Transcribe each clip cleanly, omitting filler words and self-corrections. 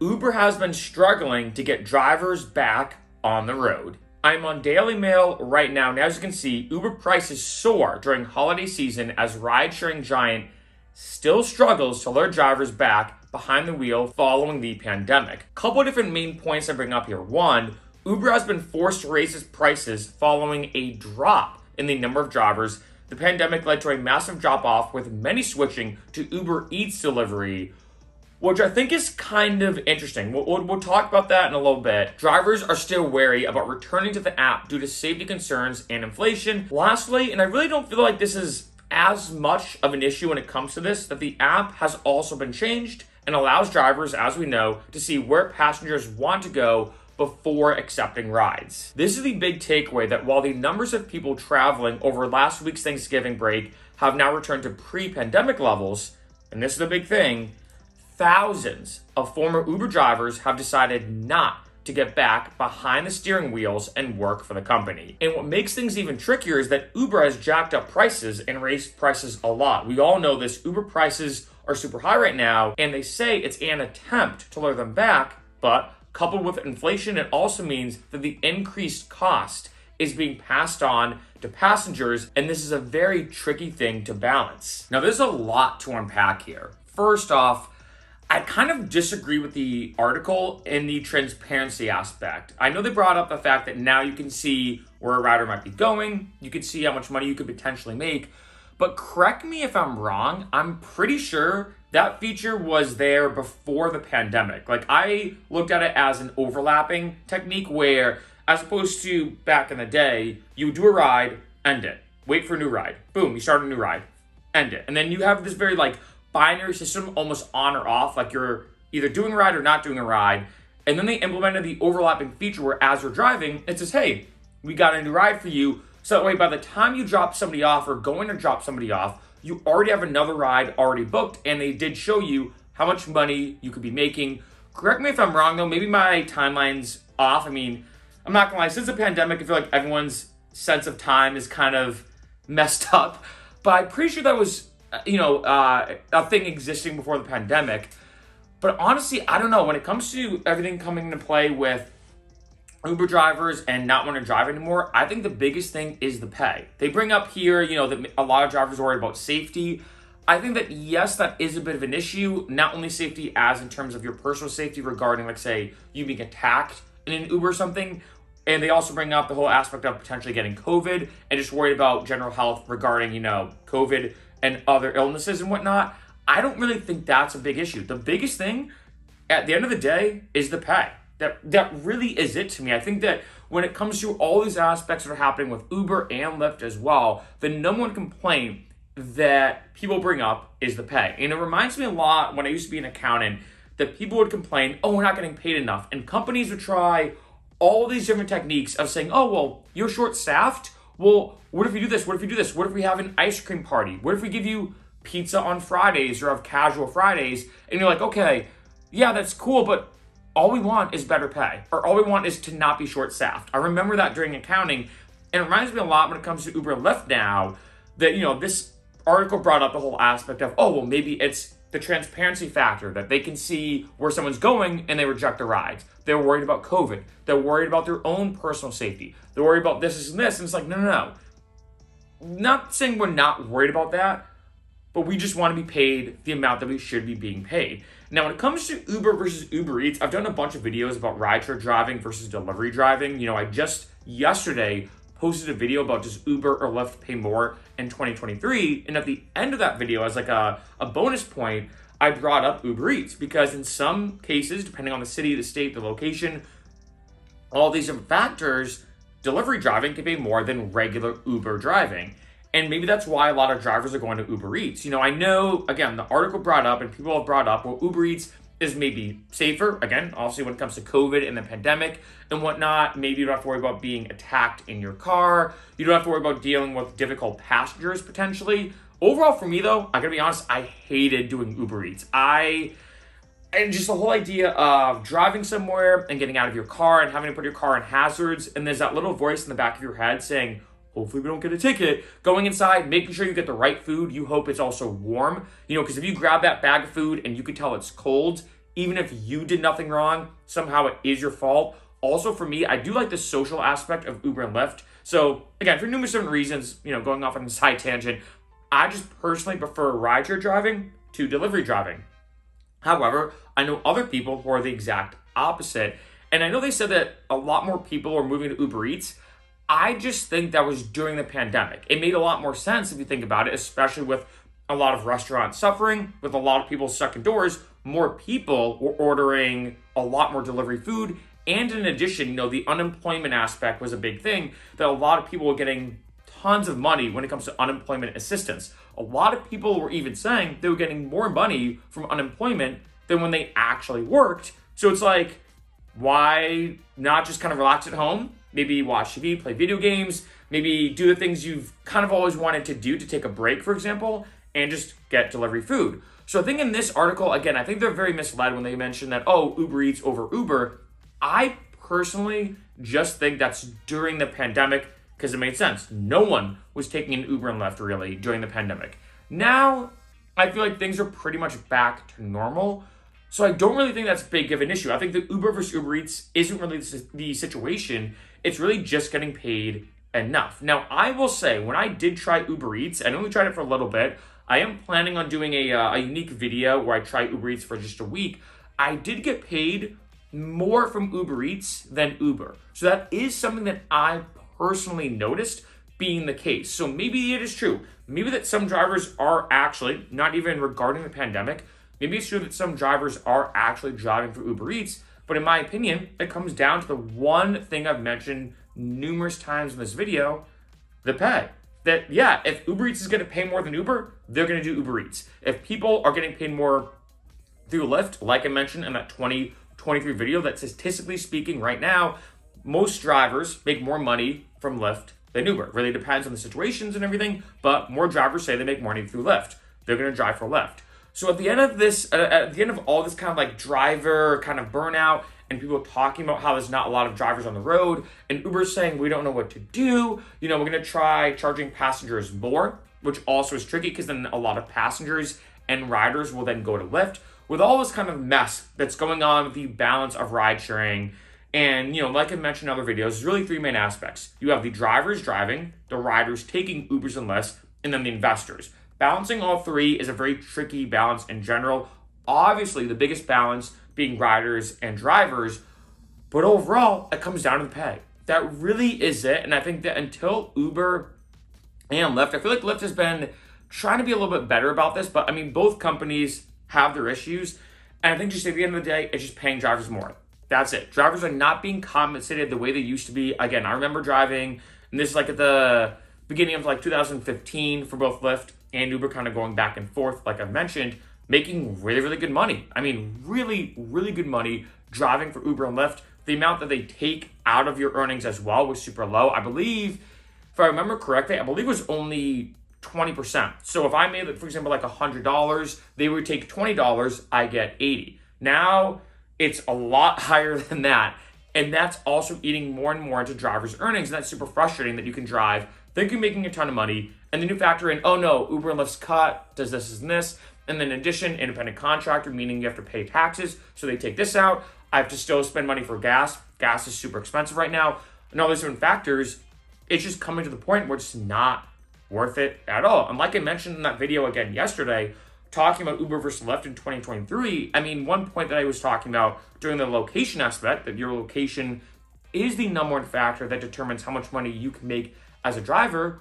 Uber has been struggling to get drivers back on the road. I'm on Daily Mail right now, and as you can see, Uber prices soar during holiday season as ride-sharing giant still struggles to lure drivers back behind the wheel following the pandemic. Couple of different main points I bring up here. One, Uber has been forced to raise its prices following a drop in the number of drivers. The pandemic led to a massive drop-off with many switching to Uber Eats delivery, which I think is kind of interesting. We'll talk about that in a little bit. Drivers are still wary about returning to the app due to safety concerns and inflation. Lastly, and I really don't feel like this is as much of an issue when it comes to this, that the app has also been changed and allows drivers, as we know, to see where passengers want to go before accepting rides. This is the big takeaway, that while the numbers of people traveling over last week's Thanksgiving break have now returned to pre-pandemic levels, and this is the big thing, thousands of former Uber drivers have decided not to get back behind the steering wheels and work for the company. And what makes things even trickier is that Uber has jacked up prices and raised prices a lot. We all know this. Uber prices are super high right now, and they say it's an attempt to lure them back, but coupled with inflation, it also means that the increased cost is being passed on to passengers, and this is a very tricky thing to balance. Now, there's a lot to unpack here. First off, I kind of disagree with the article in the transparency aspect. I know they brought up the fact that now you can see where a rider might be going, you can see how much money you could potentially make, but correct me if I'm wrong, I'm pretty sure that feature was there before the pandemic. Like, I looked at it as an overlapping technique where, as opposed to back in the day, you would do a ride, end it, wait for a new ride, boom, you start a new ride, end it. And then you have this very binary system, almost on or off, like you're either doing a ride or not doing a ride. And then they implemented the overlapping feature where as you're driving, it says, hey, we got a new ride for you. So that way, by the time you drop somebody off or going to drop somebody off, you already have another ride already booked, and they did show you how much money you could be making. Correct me if I'm wrong though, maybe my timeline's off. I mean, I'm not gonna lie, since the pandemic, I feel like everyone's sense of time is kind of messed up, but I'm pretty sure that was a thing existing before the pandemic. But honestly, I don't know. When it comes to everything coming into play with Uber drivers and not want to drive anymore, I think the biggest thing is the pay. They bring up here, that a lot of drivers are worried about safety. I think that, yes, that is a bit of an issue. Not only safety as in terms of your personal safety regarding, like, say, you being attacked in an Uber or something. And they also bring up the whole aspect of potentially getting COVID and just worried about general health regarding, COVID and other illnesses and whatnot. I don't really think that's a big issue. The biggest thing at the end of the day is the pay. That really is it to me. I think that when it comes to all these aspects that are happening with Uber and Lyft as well, the number one complaint that people bring up is the pay. And it reminds me a lot when I used to be an accountant that people would complain, oh, we're not getting paid enough. And companies would try all these different techniques of saying, oh, well, you're short-staffed. Well, what if we do this? What if we do this? What if we have an ice cream party? What if we give you pizza on Fridays or have casual Fridays? And you're like, okay, yeah, that's cool, but all we want is better pay, or all we want is to not be short-staffed. I remember that during accounting, and it reminds me a lot when it comes to Uber and Lyft now, that, this article brought up the whole aspect of, oh, well, maybe it's the transparency factor, that they can see where someone's going and they reject the rides. They're worried about COVID. They're worried about their own personal safety. They're worried about this and this, and it's like, no. Not saying we're not worried about that, but we just want to be paid the amount that we should be being paid. Now, when it comes to Uber versus Uber Eats, I've done a bunch of videos about rideshare driving versus delivery driving. I just yesterday posted a video about does Uber or Lyft pay more in 2023? And at the end of that video, as like a bonus point, I brought up Uber Eats because in some cases, depending on the city, the state, the location, all these different factors, delivery driving can pay more than regular Uber driving. And maybe that's why a lot of drivers are going to Uber Eats. I know, again, the article brought up and people have brought up, well, Uber Eats is maybe safer. Again, obviously when it comes to COVID and the pandemic and whatnot, maybe you don't have to worry about being attacked in your car. You don't have to worry about dealing with difficult passengers potentially. Overall, for me though, I gotta be honest, I hated doing Uber Eats. And just the whole idea of driving somewhere and getting out of your car and having to put your car in hazards, and there's that little voice in the back of your head saying, hopefully we don't get a ticket. Going inside, making sure you get the right food. You hope it's also warm. Because if you grab that bag of food and you can tell it's cold, even if you did nothing wrong, somehow it is your fault. Also, for me, I do like the social aspect of Uber and Lyft. So again, for numerous different reasons, going off on a side tangent, I just personally prefer rideshare driving to delivery driving. However, I know other people who are the exact opposite. And I know they said that a lot more people are moving to Uber Eats. I just think that was during the pandemic. It made a lot more sense if you think about it, especially with a lot of restaurants suffering, with a lot of people stuck indoors. More people were ordering a lot more delivery food. And in addition, the unemployment aspect was a big thing, that a lot of people were getting tons of money when it comes to unemployment assistance. A lot of people were even saying they were getting more money from unemployment than when they actually worked. So it's like, why not just kind of relax at home? Maybe watch TV, play video games, maybe do the things you've kind of always wanted to do to take a break, for example, and just get delivery food. So I think in this article, again, I think they're very misled when they mention that, Uber Eats over Uber. I personally just think that's during the pandemic because it made sense. No one was taking an Uber and Lyft really during the pandemic. Now, I feel like things are pretty much back to normal. So I don't really think that's big of an issue. I think the Uber versus Uber Eats isn't really the situation. It's really just getting paid enough. Now, I will say, when I did try Uber Eats, I only tried it for a little bit. I am planning on doing a unique video where I try Uber Eats for just a week. I did get paid more from Uber Eats than Uber. So that is something that I personally noticed being the case. So maybe it is true. Maybe that some drivers are actually, not even regarding the pandemic, maybe it's true that some drivers are actually driving for Uber Eats. But in my opinion, it comes down to the one thing I've mentioned numerous times in this video, the pay. That, yeah, if Uber Eats is going to pay more than Uber, they're going to do Uber Eats. If people are getting paid more through Lyft, like I mentioned in that 2023 video, that statistically speaking right now, most drivers make more money from Lyft than Uber. It really depends on the situations and everything, but more drivers say they make money through Lyft. They're going to drive for Lyft. So at the end of this, at the end of all this kind of like driver kind of burnout and people talking about how there's not a lot of drivers on the road and Uber's saying we don't know what to do, we're going to try charging passengers more, which also is tricky because then a lot of passengers and riders will then go to Lyft. With all this kind of mess that's going on with the balance of ride sharing, and like I mentioned in other videos, there's really three main aspects. You have the drivers driving, the riders taking Ubers and Lyfts, and then the investors. Balancing all three is a very tricky balance in general. Obviously, the biggest balance being riders and drivers, but overall, it comes down to the pay. That really is it, and I think that until Uber and Lyft, I feel like Lyft has been trying to be a little bit better about this, but I mean, both companies have their issues, and I think just at the end of the day, it's just paying drivers more. That's it. Drivers are not being compensated the way they used to be. Again, I remember driving, and this is like at the beginning of like 2015 for both Lyft and Uber, kind of going back and forth, like I've mentioned, making really, really good money. I mean, really, really good money driving for Uber and Lyft. The amount that they take out of your earnings as well was super low. I believe, if I remember correctly, I believe it was only 20%. So if I made, for example, like $100, they would take $20, I get $80. Now it's a lot higher than that. And that's also eating more and more into drivers' earnings. And that's super frustrating that you can drive, think you're making a ton of money, and then you factor in, oh no, Uber and Lyft's cut, does this and this. And then in addition, independent contractor, meaning you have to pay taxes. So they take this out. I have to still spend money for gas. Gas is super expensive right now. And all those different factors, it's just coming to the point where it's not worth it at all. And like I mentioned in that video again yesterday, talking about Uber versus Lyft in 2023, I mean, one point that I was talking about during the location aspect, that your location is the number one factor that determines how much money you can make as a driver.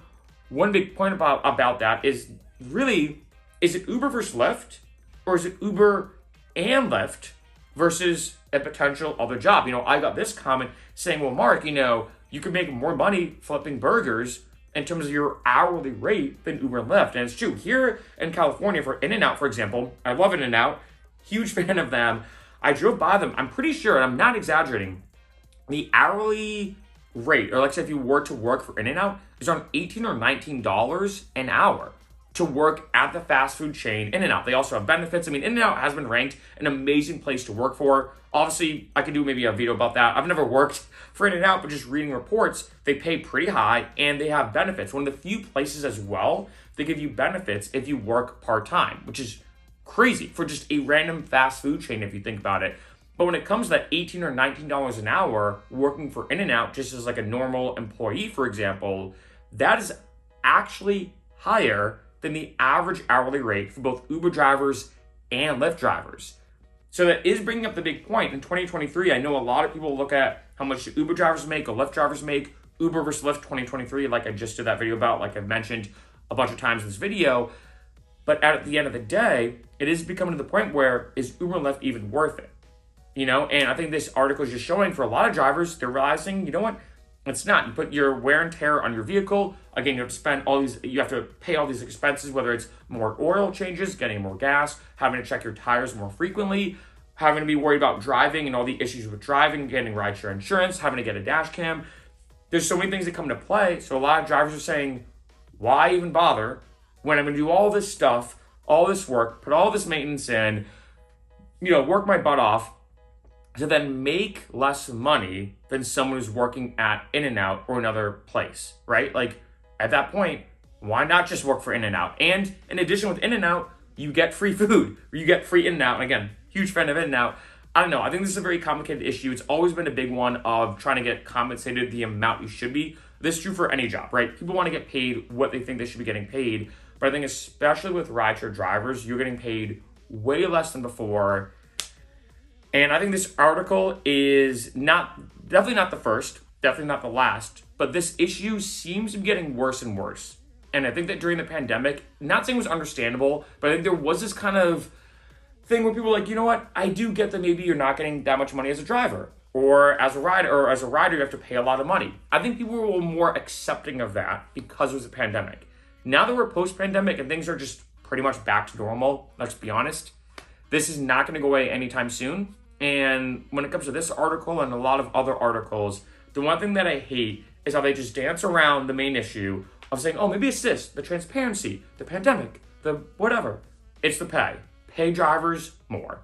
One big point about that is really, is it Uber versus Lyft, or is it Uber and Lyft versus a potential other job? I got this comment saying, well, Mark, you can make more money flipping burgers in terms of your hourly rate than Uber and Lyft. And it's true. Here in California, for In-N-Out, for example, I love In-N-Out, huge fan of them. I drove by them. I'm pretty sure, and I'm not exaggerating, the hourly rate, or like say if you were to work for In-N-Out, is around $18 or $19 an hour to work at the fast food chain In-N-Out. They also have benefits. I mean, In-N-Out has been ranked an amazing place to work for. Obviously, I could do maybe a video about that. I've never worked for In-N-Out, but just reading reports, they pay pretty high and they have benefits. One of the few places as well, they give you benefits if you work part-time, which is crazy for just a random fast food chain if you think about it. But when it comes to that $18 or $19 an hour working for In-N-Out, just as like a normal employee, for example, that is actually higher than the average hourly rate for both Uber drivers and Lyft drivers. So that is bringing up the big point. In 2023, I know a lot of people look at how much Uber drivers make or Lyft drivers make. Uber versus Lyft 2023, like I just did that video about, like I've mentioned a bunch of times in this video. But at the end of the day, it is becoming to the point where is Uber and Lyft even worth it? You know, and I think this article is just showing for a lot of drivers, they're realizing, you know what, it's not. You put your wear and tear on your vehicle. Again, you have to spend you have to pay all these expenses, whether it's more oil changes, getting more gas, having to check your tires more frequently, having to be worried about driving and all the issues with driving, getting rideshare insurance, having to get a dash cam. There's so many things that come into play. So a lot of drivers are saying, why even bother when I'm going to do all this stuff, all this work, put all this maintenance in, you know, work my butt off, to then make less money than someone who's working at In-N-Out or another place, right? Like, at that point, why not just work for In-N-Out? And in addition with In-N-Out, you get free food, or you get free In-N-Out. And again, huge fan of In-N-Out. I don't know, I think this is a very complicated issue. It's always been a big one of trying to get compensated the amount you should be. This is true for any job, right? People want to get paid what they think they should be getting paid. But I think especially with rideshare drivers, you're getting paid way less than before. And I think this article is definitely not the first, definitely not the last, but this issue seems to be getting worse and worse. And I think that during the pandemic, not saying it was understandable, but I think there was this kind of thing where people were like, you know what, I do get that maybe you're not getting that much money as a driver, or as a rider, you have to pay a lot of money. I think people were more accepting of that because it was a pandemic. Now that we're post-pandemic and things are just pretty much back to normal, let's be honest, this is not going to go away anytime soon. And when it comes to this article and a lot of other articles, the one thing that I hate is how they just dance around the main issue of saying, oh, maybe it's this, the transparency, the pandemic, the whatever. It's the pay. Pay drivers more.